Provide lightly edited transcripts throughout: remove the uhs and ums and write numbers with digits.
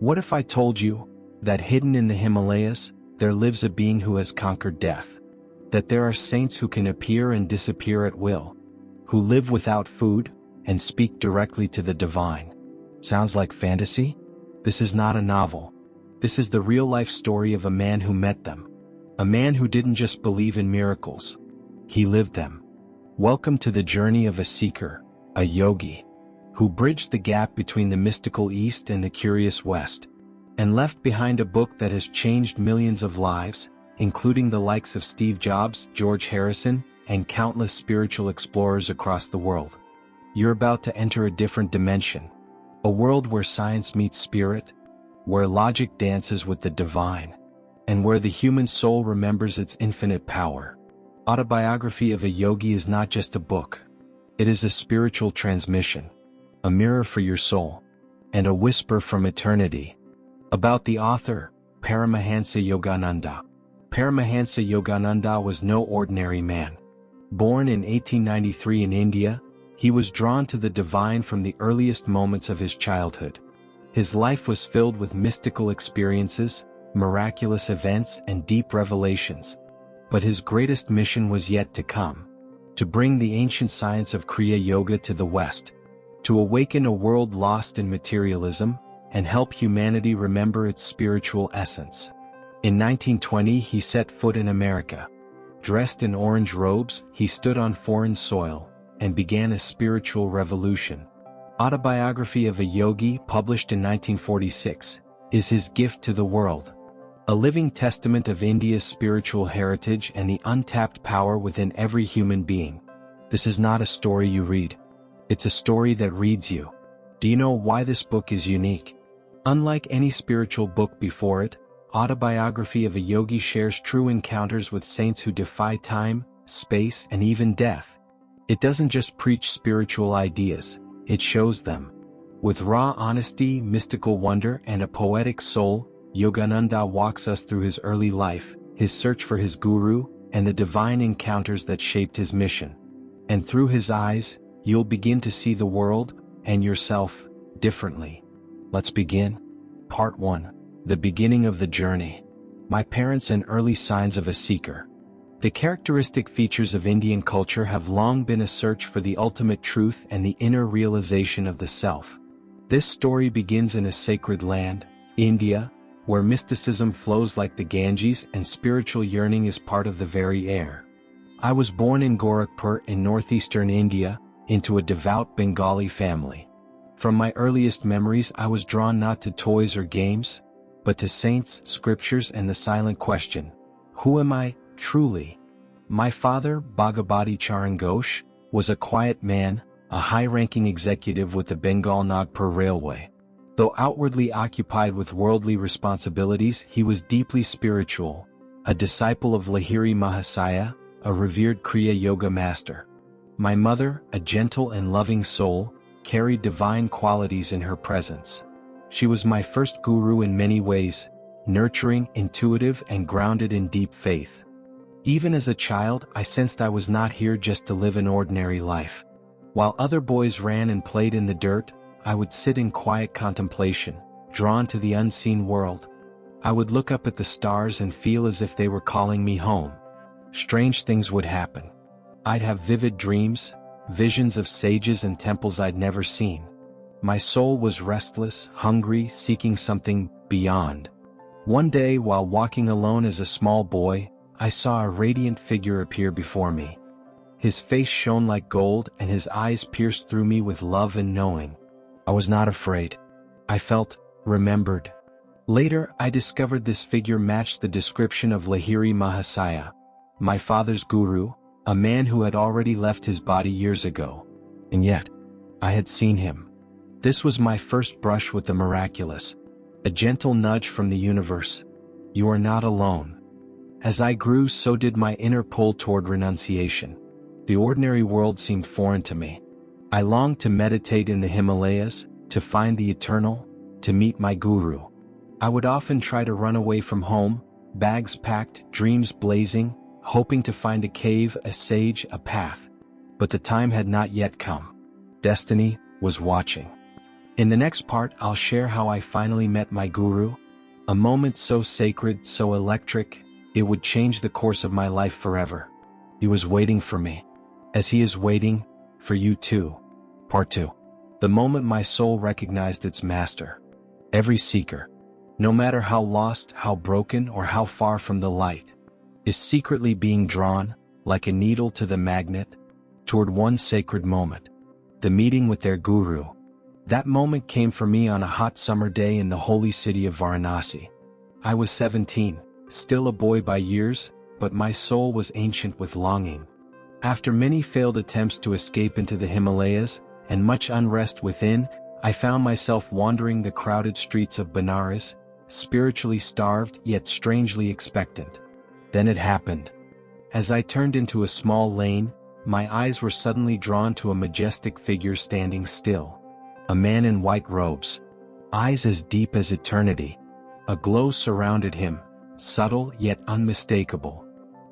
What if I told you that hidden in the Himalayas, there lives a being who has conquered death? That there are saints who can appear and disappear at will, who live without food and speak directly to the divine? Sounds like fantasy? This is not a novel. This is the real-life story of a man who met them. A man who didn't just believe in miracles. He lived them. Welcome to the journey of a seeker, a yogi, who bridged the gap between the mystical East and the curious West, and left behind a book that has changed millions of lives, including the likes of Steve Jobs, George Harrison, and countless spiritual explorers across the world. You're about to enter a different dimension, a world where science meets spirit, where logic dances with the divine, and where the human soul remembers its infinite power. Autobiography of a Yogi is not just a book. It is a spiritual transmission, a mirror for your soul, and a whisper from eternity. About the author, Paramahansa Yogananda. Paramahansa Yogananda was no ordinary man. Born in 1893 in India, he was drawn to the divine from the earliest moments of his childhood. His life was filled with mystical experiences, miraculous events, and deep revelations. But his greatest mission was yet to come: to bring the ancient science of Kriya Yoga to the West, to awaken a world lost in materialism, and help humanity remember its spiritual essence. In 1920 he set foot in America. Dressed in orange robes, he stood on foreign soil, and began a spiritual revolution. Autobiography of a Yogi, published in 1946, is his gift to the world. A living testament of India's spiritual heritage and the untapped power within every human being. This is not a story you read. It's a story that reads you. Do you know why this book is unique? Unlike any spiritual book before it, Autobiography of a Yogi shares true encounters with saints who defy time, space, and even death. It doesn't just preach spiritual ideas, it shows them. With raw honesty, mystical wonder, and a poetic soul, Yogananda walks us through his early life, his search for his guru, and the divine encounters that shaped his mission. And through his eyes, you'll begin to see the world, and yourself, differently. Let's begin. Part 1. The beginning of the journey. My parents and early signs of a seeker. The characteristic features of Indian culture have long been a search for the ultimate truth and the inner realization of the self. This story begins in a sacred land, India, where mysticism flows like the Ganges and spiritual yearning is part of the very air. I was born in Gorakhpur in northeastern India, into a devout Bengali family. From my earliest memories I was drawn not to toys or games, but to saints, scriptures, and the silent question, who am I, truly? My father, Bhagabati Charan Ghosh, was a quiet man, a high-ranking executive with the Bengal Nagpur Railway. Though outwardly occupied with worldly responsibilities, he was deeply spiritual, a disciple of Lahiri Mahasaya, a revered Kriya Yoga master. My mother, a gentle and loving soul, carried divine qualities in her presence. She was my first guru in many ways, nurturing, intuitive, and grounded in deep faith. Even as a child, I sensed I was not here just to live an ordinary life. While other boys ran and played in the dirt, I would sit in quiet contemplation, drawn to the unseen world. I would look up at the stars and feel as if they were calling me home. Strange things would happen. I'd have vivid dreams, visions of sages and temples I'd never seen. My soul was restless, hungry, seeking something beyond. One day, while walking alone as a small boy, I saw a radiant figure appear before me. His face shone like gold and his eyes pierced through me with love and knowing. I was not afraid. I felt remembered. Later, I discovered this figure matched the description of Lahiri Mahasaya, my father's guru, a man who had already left his body years ago. And yet, I had seen him. This was my first brush with the miraculous, a gentle nudge from the universe. You are not alone. As I grew, so did my inner pull toward renunciation. The ordinary world seemed foreign to me. I longed to meditate in the Himalayas, to find the eternal, to meet my guru. I would often try to run away from home, bags packed, dreams blazing, hoping to find a cave, a sage, a path. But the time had not yet come. Destiny was watching. In the next part, I'll share how I finally met my guru, a moment so sacred, so electric, it would change the course of my life forever. He was waiting for me, as he is waiting for you too. Part 2. The moment my soul recognized its master. Every seeker, no matter how lost, how broken, or how far from the light, is secretly being drawn, like a needle to the magnet, toward one sacred moment, the meeting with their guru. That moment came for me on a hot summer day in the holy city of Varanasi. I was 17, still a boy by years, but my soul was ancient with longing. After many failed attempts to escape into the Himalayas, and much unrest within, I found myself wandering the crowded streets of Benares, spiritually starved yet strangely expectant. Then it happened. As I turned into a small lane, my eyes were suddenly drawn to a majestic figure standing still. A man in white robes, eyes as deep as eternity. A glow surrounded him, subtle yet unmistakable.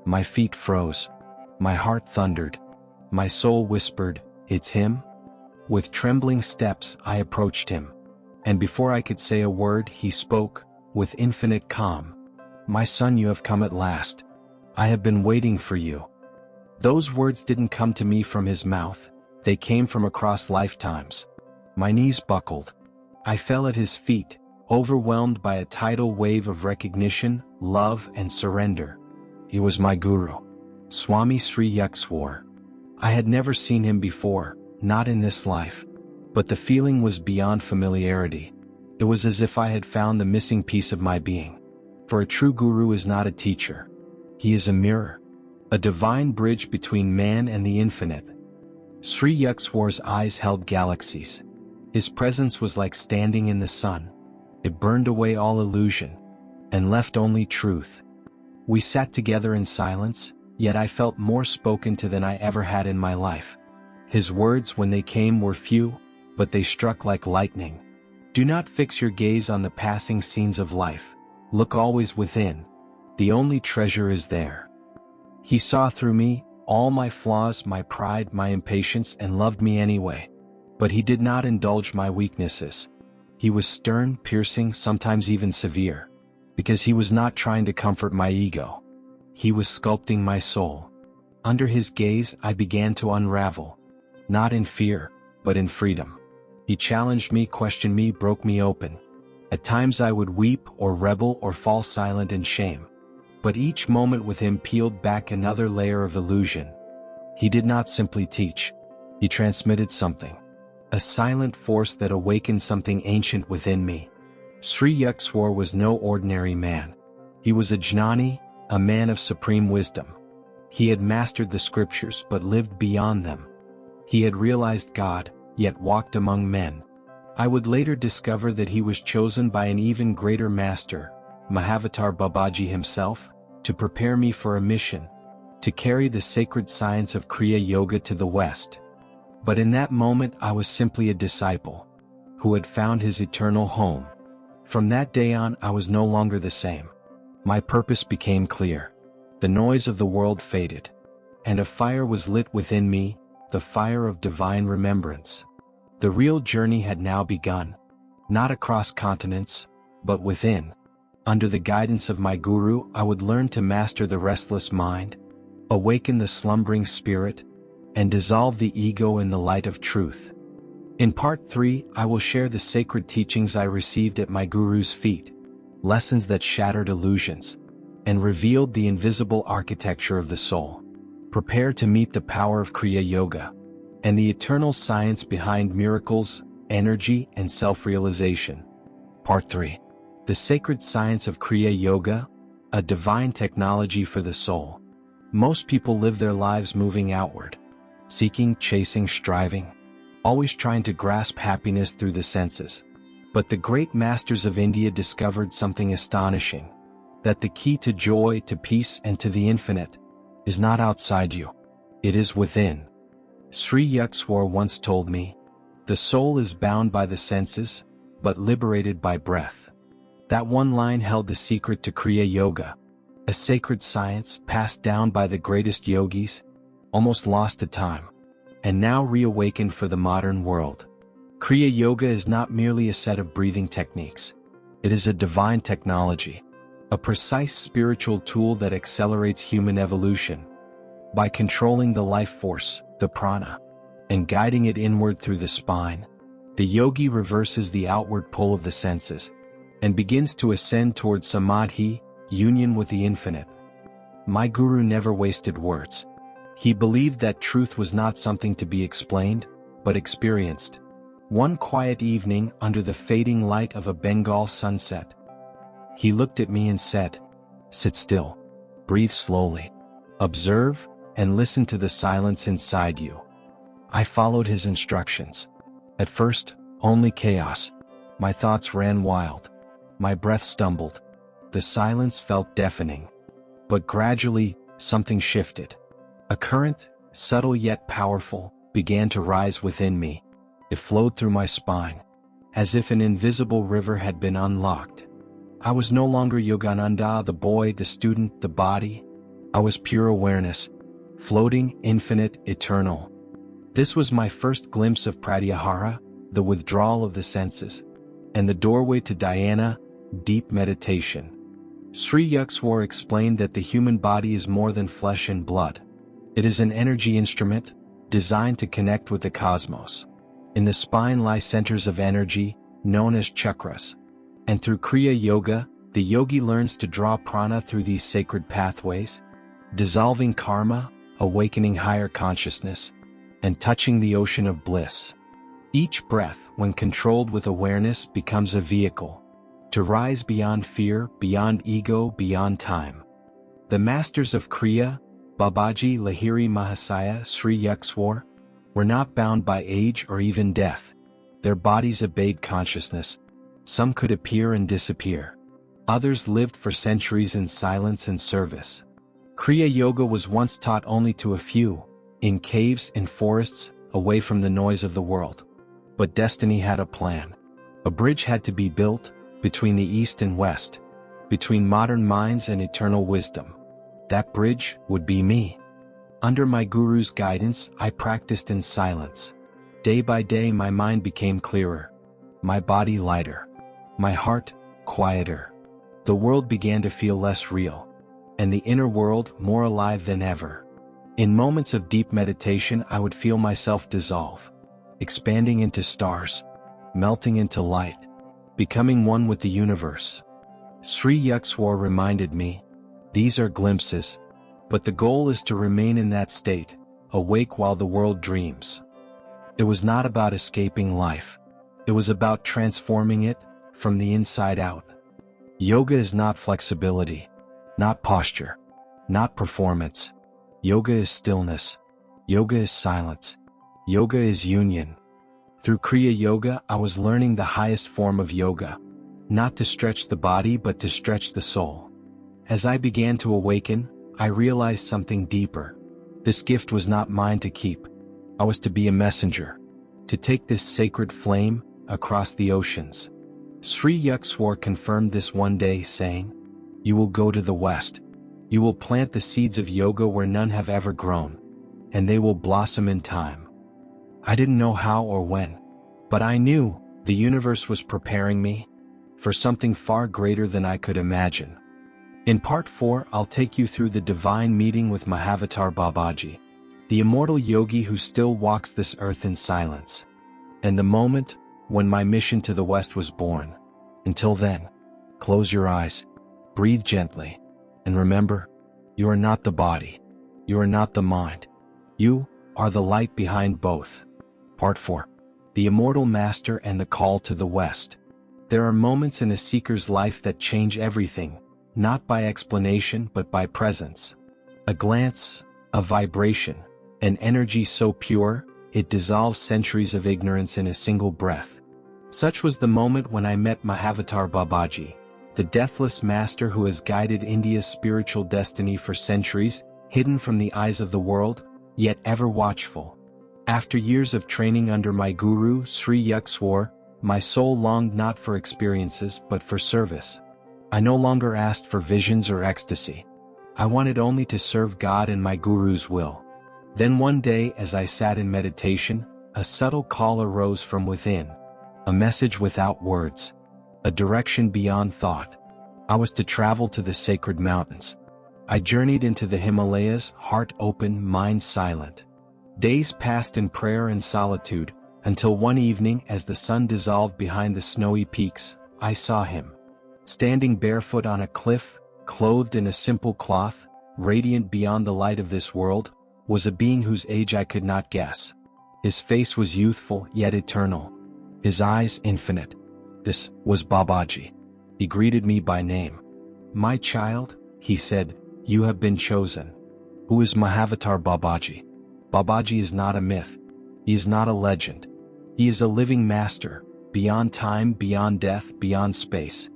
My feet froze. My heart thundered. My soul whispered, "It's him?" With trembling steps, I approached him. And before I could say a word, he spoke, with infinite calm. "My son, you have come at last. I have been waiting for you." Those words didn't come to me from his mouth, they came from across lifetimes. My knees buckled. I fell at his feet, overwhelmed by a tidal wave of recognition, love, and surrender. He was my guru, Swami Sri Yukteswar. I had never seen him before, not in this life. But the feeling was beyond familiarity. It was as if I had found the missing piece of my being. For a true guru is not a teacher. He is a mirror, a divine bridge between man and the infinite. Sri Yukteswar's eyes held galaxies. His presence was like standing in the sun. It burned away all illusion, and left only truth. We sat together in silence, yet I felt more spoken to than I ever had in my life. His words, when they came, were few, but they struck like lightning. Do not fix your gaze on the passing scenes of life. Look always within. The only treasure is there. He saw through me, all my flaws, my pride, my impatience, and loved me anyway. But he did not indulge my weaknesses. He was stern, piercing, sometimes even severe. Because he was not trying to comfort my ego. He was sculpting my soul. Under his gaze, I began to unravel. Not in fear, but in freedom. He challenged me, questioned me, broke me open. At times I would weep or rebel or fall silent in shame. But each moment with him peeled back another layer of illusion. He did not simply teach. He transmitted something. A silent force that awakened something ancient within me. Sri Yukteswar was no ordinary man. He was a jnani, a man of supreme wisdom. He had mastered the scriptures but lived beyond them. He had realized God, yet walked among men. I would later discover that he was chosen by an even greater master, Mahavatar Babaji himself, to prepare me for a mission, to carry the sacred science of Kriya Yoga to the West. But in that moment I was simply a disciple, who had found his eternal home. From that day on I was no longer the same. My purpose became clear. The noise of the world faded, and a fire was lit within me, the fire of divine remembrance. The real journey had now begun, not across continents, but within. Under the guidance of my guru, I would learn to master the restless mind, awaken the slumbering spirit, and dissolve the ego in the light of truth. In part 3, I will share the sacred teachings I received at my guru's feet, lessons that shattered illusions, and revealed the invisible architecture of the soul. Prepare to meet the power of Kriya Yoga, and the eternal science behind miracles, energy, and self-realization. Part 3. The sacred science of Kriya Yoga, a divine technology for the soul. Most people live their lives moving outward, seeking, chasing, striving, always trying to grasp happiness through the senses. But the great masters of India discovered something astonishing, that the key to joy, to peace, and to the infinite is not outside you. It is within. Sri Yukteswar once told me, "The soul is bound by the senses, but liberated by breath." That one line held the secret to Kriya Yoga, a sacred science passed down by the greatest yogis, almost lost to time, and now reawakened for the modern world. Kriya Yoga is not merely a set of breathing techniques. It is a divine technology, a precise spiritual tool that accelerates human evolution. By controlling the life force, the prana, and guiding it inward through the spine, the yogi reverses the outward pull of the senses and begins to ascend towards samadhi, union with the infinite. My guru never wasted words. He believed that truth was not something to be explained, but experienced. One quiet evening under the fading light of a Bengal sunset, he looked at me and said, "Sit still, breathe slowly, observe, and listen to the silence inside you." I followed his instructions. At first, only chaos. My thoughts ran wild. My breath stumbled. The silence felt deafening. But gradually, something shifted. A current, subtle yet powerful, began to rise within me. It flowed through my spine, as if an invisible river had been unlocked. I was no longer Yogananda, the boy, the student, the body. I was pure awareness, floating, infinite, eternal. This was my first glimpse of pratyahara, the withdrawal of the senses, and the doorway to dhyana, deep meditation. Sri Yukteswar explained that the human body is more than flesh and blood. It is an energy instrument, designed to connect with the cosmos. In the spine lie centers of energy, known as chakras. And through Kriya Yoga, the yogi learns to draw prana through these sacred pathways, dissolving karma, awakening higher consciousness, and touching the ocean of bliss. Each breath, when controlled with awareness, becomes a vehicle to rise beyond fear, beyond ego, beyond time. The masters of Kriya, Babaji Lahiri Mahasaya Sri Yukteswar, were not bound by age or even death. Their bodies obeyed consciousness. Some could appear and disappear. Others lived for centuries in silence and service. Kriya Yoga was once taught only to a few, in caves, in forests, away from the noise of the world. But destiny had a plan. A bridge had to be built, between the East and West, between modern minds and eternal wisdom. That bridge would be me. Under my guru's guidance, I practiced in silence. Day by day my mind became clearer, my body lighter, my heart quieter. The world began to feel less real, and the inner world more alive than ever. In moments of deep meditation I would feel myself dissolve, expanding into stars, melting into light, becoming one with the universe. Sri Yukteswar reminded me, these are glimpses, but the goal is to remain in that state, awake while the world dreams. It was not about escaping life. It was about transforming it, from the inside out. Yoga is not flexibility, not posture, not performance. Yoga is stillness. Yoga is silence. Yoga is union. Through Kriya Yoga, I was learning the highest form of yoga, not to stretch the body but to stretch the soul. As I began to awaken, I realized something deeper. This gift was not mine to keep. I was to be a messenger, to take this sacred flame across the oceans. Sri Yukteswar confirmed this one day, saying, "You will go to the West. You will plant the seeds of yoga where none have ever grown, and they will blossom in time." I didn't know how or when, but I knew the universe was preparing me for something far greater than I could imagine. In part 4, I'll take you through the divine meeting with Mahavatar Babaji, the immortal yogi who still walks this earth in silence, and the moment when my mission to the West was born. Until then, close your eyes, breathe gently, and remember, you are not the body, you are not the mind, you are the light behind both. Part 4. The Immortal Master and the Call to the West. There are moments in a seeker's life that change everything, not by explanation but by presence. A glance, a vibration, an energy so pure, it dissolves centuries of ignorance in a single breath. Such was the moment when I met Mahavatar Babaji, the deathless master who has guided India's spiritual destiny for centuries, hidden from the eyes of the world, yet ever watchful. After years of training under my guru, Sri Yukteswar, my soul longed not for experiences but for service. I no longer asked for visions or ecstasy. I wanted only to serve God and my guru's will. Then one day as I sat in meditation, a subtle call arose from within. a message without words, a direction beyond thought. I was to travel to the sacred mountains. I journeyed into the Himalayas, heart open, mind silent. Days passed in prayer and solitude, until one evening as the sun dissolved behind the snowy peaks, I saw him. Standing barefoot on a cliff, clothed in a simple cloth, radiant beyond the light of this world, was a being whose age I could not guess. His face was youthful yet eternal. His eyes infinite. This was Babaji. He greeted me by name. "My child," he said, "you have been chosen." Who is Mahavatar Babaji? Babaji is not a myth. He is not a legend. He is a living master, beyond time, beyond death, beyond space.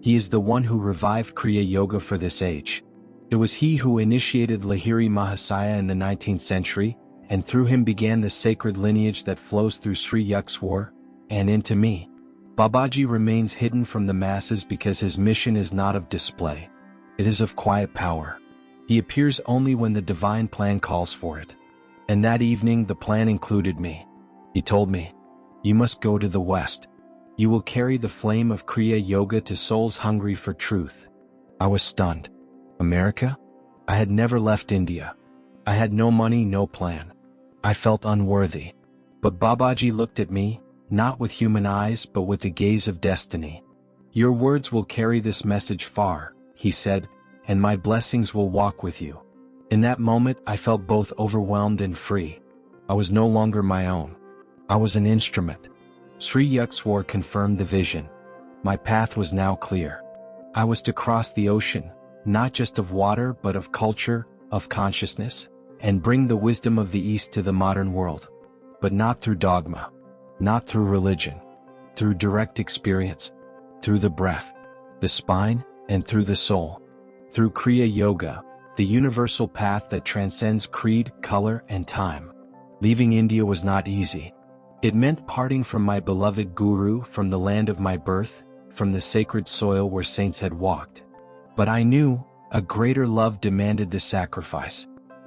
He is the one who revived Kriya Yoga for this age. It was he who initiated Lahiri Mahasaya in the 19th century, and through him began the sacred lineage that flows through Sri Yukteswar, and into me. Babaji remains hidden from the masses because his mission is not of display. It is of quiet power. He appears only when the divine plan calls for it. And that evening the plan included me. He told me, "You must go to the West. You will carry the flame of Kriya Yoga to souls hungry for truth." I was stunned. America? I had never left India. I had no money, no plan. I felt unworthy. But Babaji looked at me, not with human eyes but with the gaze of destiny. "Your words will carry this message far," he said, "and my blessings will walk with you." In that moment I felt both overwhelmed and free. I was no longer my own. I was an instrument. Sri Yukteswar confirmed the vision. My path was now clear. I was to cross the ocean, not just of water but of culture, of consciousness, and bring the wisdom of the East to the modern world. But not through dogma, not through religion, through direct experience, through the breath, the spine, and through the soul. Through Kriya Yoga, the universal path that transcends creed, color, and time. Leaving India was not easy. It meant parting from my beloved Guru, from the land of my birth, from the sacred soil where saints had walked. But I knew a greater love demanded the sacrifice.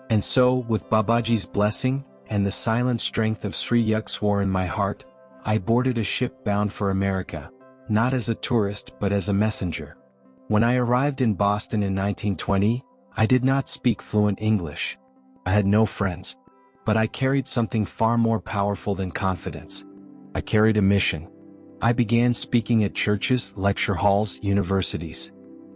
And so, with Babaji's blessing and the silent strength of Sri Yukteswar in my heart, I boarded a ship bound for America, not as a tourist but as a messenger. When I arrived in Boston in 1920, I did not speak fluent English. I had no friends. But I carried something far more powerful than confidence. I carried a mission. I began speaking at churches, lecture halls, universities.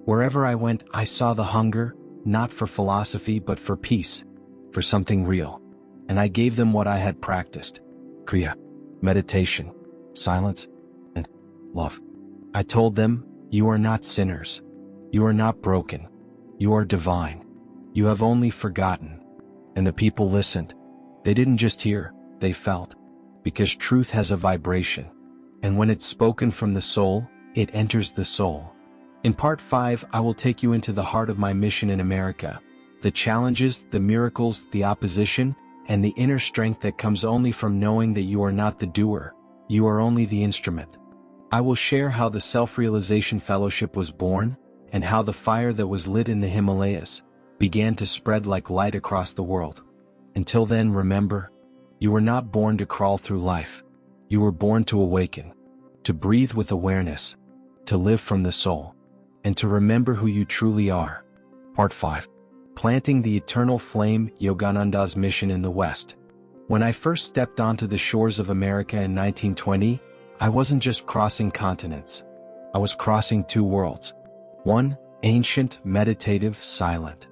Wherever I went, I saw the hunger, not for philosophy but for peace, for something real. And I gave them what I had practiced: Kriya, meditation, silence, and love. I told them, "You are not sinners. You are not broken. You are divine. You have only forgotten." And the people listened. They didn't just hear, they felt. Because truth has a vibration. And when it's spoken from the soul, it enters the soul. In part 5, I will take you into the heart of my mission in America. The challenges, the miracles, the opposition, and the inner strength that comes only from knowing that you are not the doer, you are only the instrument. I will share how the Self-Realization Fellowship was born, and how the fire that was lit in the Himalayas began to spread like light across the world. Until then, remember, you were not born to crawl through life. You were born to awaken, to breathe with awareness, to live from the soul, and to remember who you truly are. Part 5. Planting the Eternal Flame, Yogananda's Mission in the West. When I first stepped onto the shores of America in 1920, I wasn't just crossing continents. I was crossing two worlds. One, ancient, meditative, silent.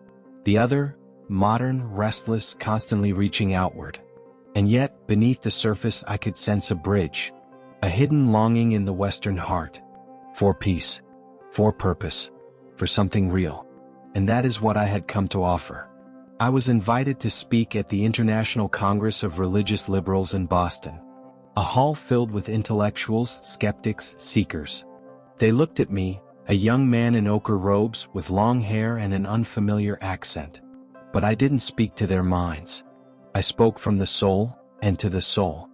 The other, modern, restless, constantly reaching outward. And yet, beneath the surface I could sense a bridge, a hidden longing in the Western heart. For peace, for purpose, for something real. And that is what I had come to offer. I was invited to speak at the International Congress of Religious Liberals in Boston. A hall filled with intellectuals, skeptics, seekers. They looked at me, a young man in ochre robes with long hair and an unfamiliar accent. But I didn't speak to their minds. I spoke from the soul, and to the soul.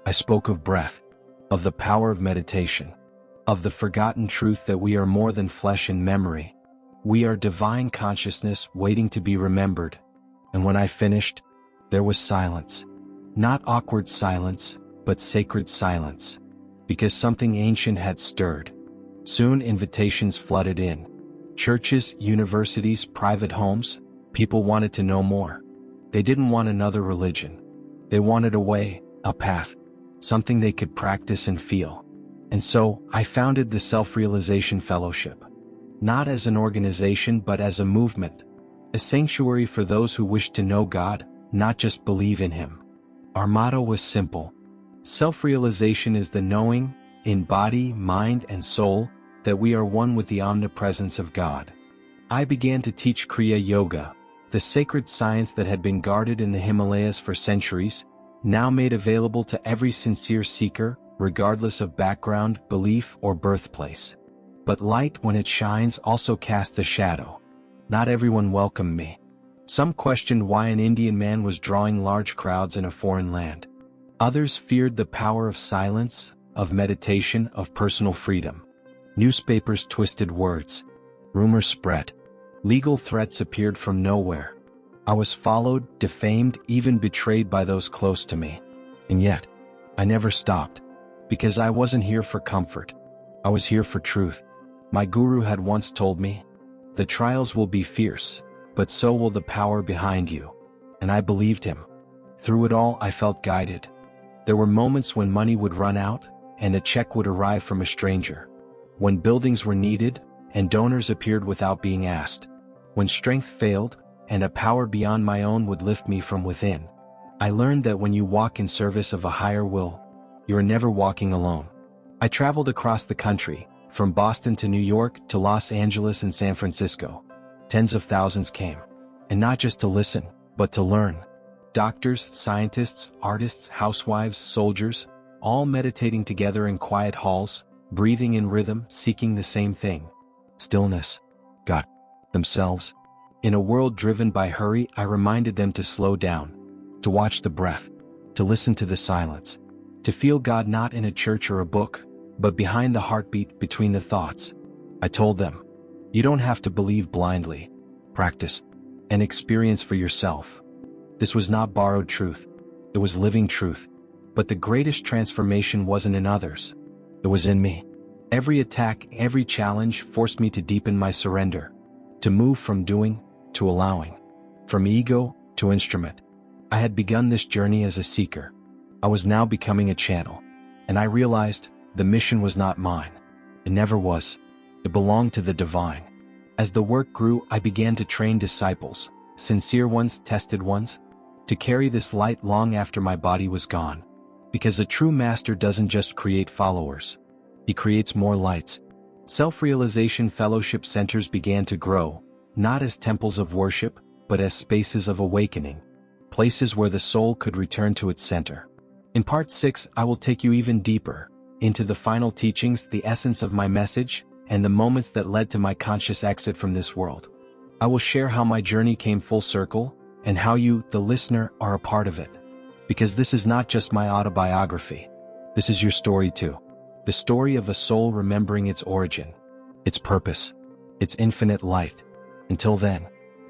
I spoke of breath, of the power of meditation, of the forgotten truth that we are more than flesh and memory. We are divine consciousness waiting to be remembered. And when I finished, there was silence. Not awkward silence, but sacred silence. because something ancient had stirred. Soon invitations flooded in. Churches, universities, private homes, people wanted to know more. They didn't want another religion. They wanted a way, a path, something they could practice and feel. And so, I founded the Self-Realization Fellowship. Not as an organization but as a movement. A sanctuary for those who wish to know God, not just believe in Him. Our motto was simple. Self-realization is the knowing, in body, mind, and soul, that we are one with the omnipresence of God. I began to teach Kriya Yoga, the sacred science that had been guarded in the Himalayas for centuries, now made available to every sincere seeker, regardless of background, belief, or birthplace. But light, when it shines, also casts a shadow. Not everyone welcomed me. Some questioned why an Indian man was drawing large crowds in a foreign land. Others feared the power of silence, of meditation, of personal freedom. Newspapers twisted words. Rumors spread. Legal threats appeared from nowhere. I was followed, defamed, even betrayed by those close to me. And yet, I never stopped. Because I wasn't here for comfort. I was here for truth. My guru had once told me, "The trials will be fierce, but so will the power behind you." And I believed him. Through it all, I felt guided. There were moments when money would run out, and a check would arrive from a stranger. When buildings were needed, and donors appeared without being asked. When strength failed, and a power beyond my own would lift me from within. I learned that when you walk in service of a higher will, you are never walking alone. I traveled across the country, from Boston to New York to Los Angeles and San Francisco. Tens of thousands came. And not just to listen, but to learn. Doctors, scientists, artists, housewives, soldiers, all meditating together in quiet halls, breathing in rhythm, seeking the same thing. Stillness. God. Themselves. In a world driven by hurry, I reminded them to slow down, to watch the breath, to listen to the silence, to feel God not in a church or a book, but behind the heartbeat, between the thoughts. I told them, you don't have to believe blindly. Practice and experience for yourself. This was not borrowed truth. It was living truth. But the greatest transformation wasn't in others. It was in me. Every attack, every challenge forced me to deepen my surrender, to move from doing to allowing, from ego to instrument. I had begun this journey as a seeker. I was now becoming a channel. And I realized the mission was not mine. It never was. It belonged to the divine. As the work grew, I began to train disciples, sincere ones, tested ones, to carry this light long after my body was gone. Because a true master doesn't just create followers. He creates more lights. Self-realization fellowship centers began to grow, not as temples of worship, but as spaces of awakening, places where the soul could return to its center. In part 6, I will take you even deeper, into the final teachings, the essence of my message, and the moments that led to my conscious exit from this world. I will share how my journey came full circle, and how you, the listener, are a part of it. Because this is not just my autobiography. This is your story too. The story of a soul remembering its origin, its purpose, its infinite light. Until then,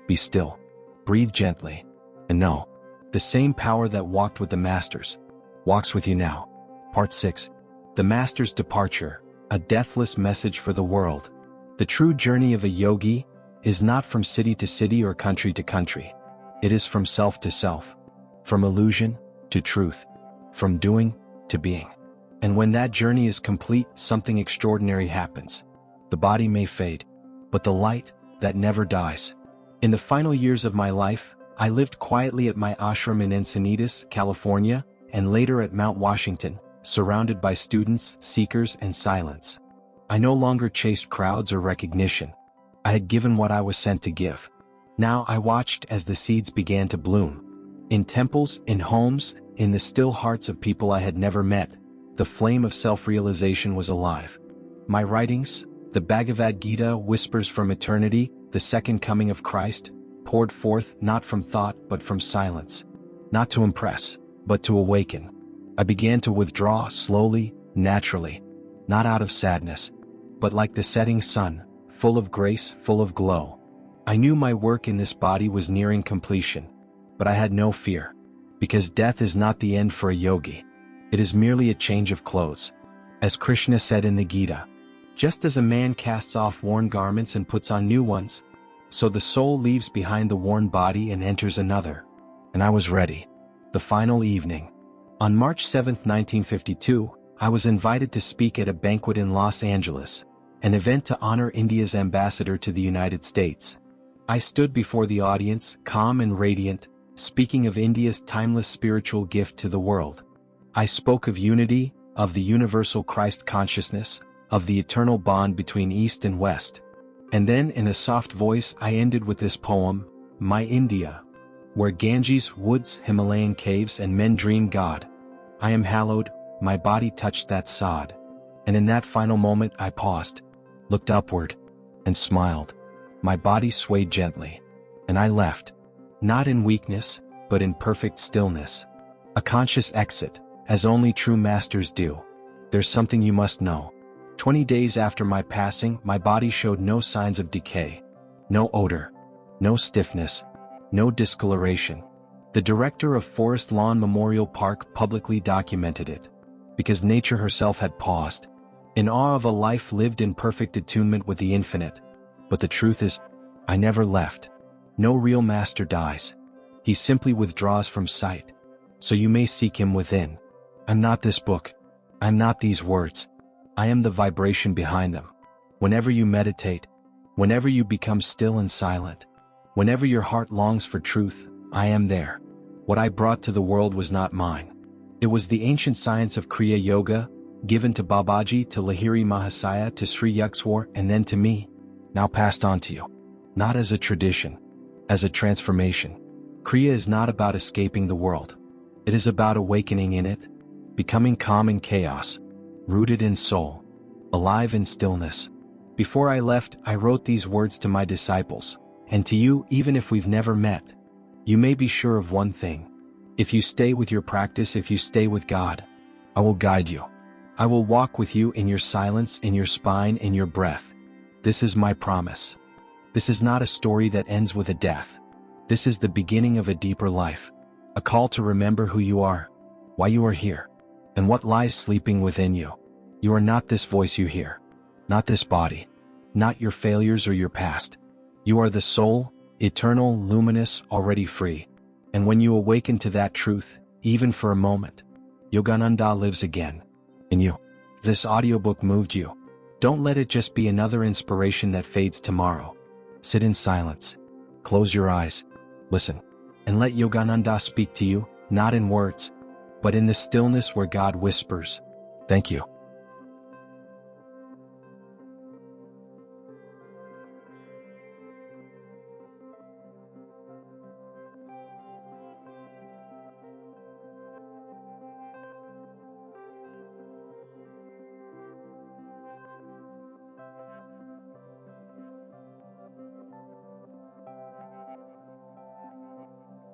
be still, breathe gently, and know, the same power that walked with the masters, walks with you now. Part 6. The Master's Departure, a deathless message for the world. The true journey of a yogi is not from city to city or country to country. It is from self to self, from illusion to truth, from doing to being. And when that journey is complete, something extraordinary happens. The body may fade, but the light, that never dies. In the final years of my life, I lived quietly at my ashram in Encinitas, California, and later at Mount Washington, surrounded by students, seekers, and silence. I no longer chased crowds or recognition. I had given what I was sent to give. Now I watched as the seeds began to bloom. In temples, in homes, in the still hearts of people I had never met, the flame of self-realization was alive. My writings, the Bhagavad Gita, whispers from eternity, the second coming of Christ, poured forth not from thought but from silence. Not to impress, but to awaken. I began to withdraw slowly, naturally, not out of sadness, but like the setting sun, full of grace, full of glow. I knew my work in this body was nearing completion, but I had no fear, because death is not the end for a yogi. It is merely a change of clothes. As Krishna said in the Gita, just as a man casts off worn garments and puts on new ones, so the soul leaves behind the worn body and enters another. And I was ready. The final evening. On March 7, 1952, I was invited to speak at a banquet in Los Angeles, an event to honor India's ambassador to the United States. I stood before the audience, calm and radiant, speaking of India's timeless spiritual gift to the world. I spoke of unity, of the universal Christ consciousness, of the eternal bond between East and West. And then, in a soft voice, I ended with this poem, My India, where Ganges, woods, Himalayan caves, and men dream God. I am hallowed, my body touched that sod. And in that final moment I paused, looked upward, and smiled. My body swayed gently. And I left. Not in weakness, but in perfect stillness. A conscious exit, as only true masters do. There's something you must know. 20 days after my passing, my body showed no signs of decay. No odor. No stiffness. No discoloration. The director of Forest Lawn Memorial Park publicly documented it. Because nature herself had paused. In awe of a life lived in perfect attunement with the infinite. But the truth is, I never left. No real master dies. He simply withdraws from sight. So you may seek him within. I'm not this book. I'm not these words. I am the vibration behind them. Whenever you meditate, whenever you become still and silent, whenever your heart longs for truth, I am there. What I brought to the world was not mine. It was the ancient science of Kriya Yoga, given to Babaji, to Lahiri Mahasaya, to Sri Yukteswar, and then to me, now passed on to you. Not as a tradition, as a transformation. Kriya is not about escaping the world. It is about awakening in it, becoming calm in chaos, rooted in soul, alive in stillness. Before I left, I wrote these words to my disciples, and to you, even if we've never met. You may be sure of one thing. If you stay with your practice, if you stay with God, I will guide you. I will walk with you in your silence, in your spine, in your breath. This is my promise. This is not a story that ends with a death. This is the beginning of a deeper life. A call to remember who you are, why you are here, and what lies sleeping within you. You are not this voice you hear, not this body, not your failures or your past. You are the soul, eternal, luminous, already free. And when you awaken to that truth, even for a moment, Yogananda lives again in you. This audiobook moved you. Don't let it just be another inspiration that fades tomorrow. Sit in silence, close your eyes, listen, and let Yogananda speak to you, not in words, but in the stillness where God whispers. Thank you.